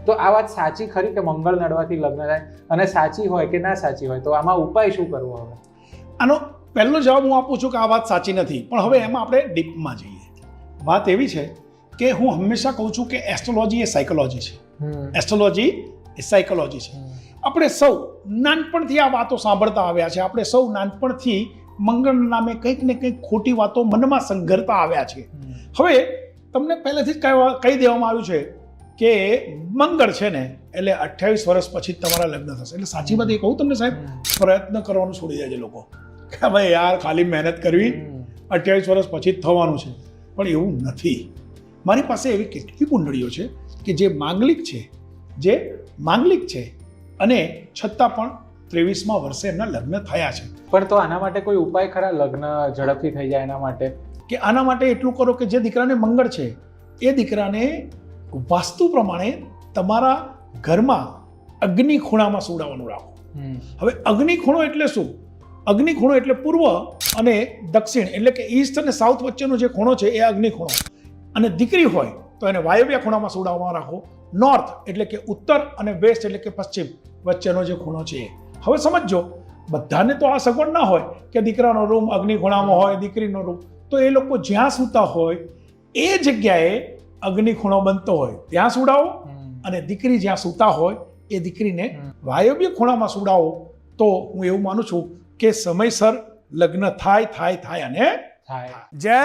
તો આ વાત સાચી ખરી કે મંગળ નડવાથી લગ્ન થાય, અને સાચી હોય કે ના સાચી હોય તો આમાં ઉપાય શું કરવો? હવે આનો પહેલો જવાબ હું આપું છું કે આ વાત સાચી નથી, પણ હવે એમાં આપણે ડીપમાં જઈએ. વાત એવી છે કે હું હંમેશા કહું છું કે એસ્ટ્રોલોજી એ સાયકોલોજી છે. એસ્ટ્રોલોજી એ સાયકોલોજી છે. આપણે સૌ નાનપણથી આ વાતો સાંભળતા આવ્યા છે. આપણે સૌ નાનપણથી મંગળ નામે કંઈક ને કંઈક ખોટી વાતો મનમાં સંઘરતા આવ્યા છે. હવે તમને પહેલેથી જ કહી દેવામાં આવ્યું છે કે મંગળ છે ને એટલે 28 વર્ષ પછી તમારા લગ્ન થશે. એટલે સાચી વાત એ કહું તમને સાહેબ, પ્રયત્ન કરવાનું છોડી દેજે લોકો કે ભાઈ યાર ખાલી મહેનત કરવી, 28 વર્ષ પછી જ થવાનું છે. પણ એવું નથી. મારી પાસે એવી કેટલી કુંડળીઓ છે કે જે માંગલિક છે અને છતાં પણ 23મા વર્ષે એમના લગ્ન થયા છે. પણ તો આના માટે કોઈ ઉપાય ખરા? લગ્ન ઝડપથી થઈ જાય એના માટે? કે આના માટે એટલું કરો કે જે દીકરાને મંગળ છે એ દીકરાને વાસ્તુ પ્રમાણે તમારા ઘરમાં અગ્નિ ખૂણામાં સુવડાવવાનું રાખો. હવે અગ્નિ ખૂણો એટલે શું? અગ્નિ ખૂણો એટલે પૂર્વ અને દક્ષિણ, એટલે કે ઈસ્ટ અને સાઉથ વચ્ચેનો જે ખૂણો છે એ અગ્નિ ખૂણો. અને દીકરી હોય તો એને વાયવ્ય ખૂણામાં સુવડાવવામાં રાખો. નોર્થ એટલે કે ઉત્તર અને વેસ્ટ એટલે કે પશ્ચિમ વચ્ચેનો જે ખૂણો છે એ. હવે સમજો, બધાને તો આ સગવડ ના હોય કે દીકરાનો રૂમ અગ્નિ ખૂણામાં હોય, દીકરીનો રૂમ. તો એ લોકો જ્યાં સૂતા હોય એ જગ્યાએ અગ્નિ ખૂણો બનતો હોય ત્યાં સુવડાવો, અને દીકરી જ્યાં સૂતા હોય એ દીકરીને વાયવ્ય ખૂણામાં સુવડાવો. તો હું એવું માનું છું કે સમયસર લગ્ન થાય અને થાય. જય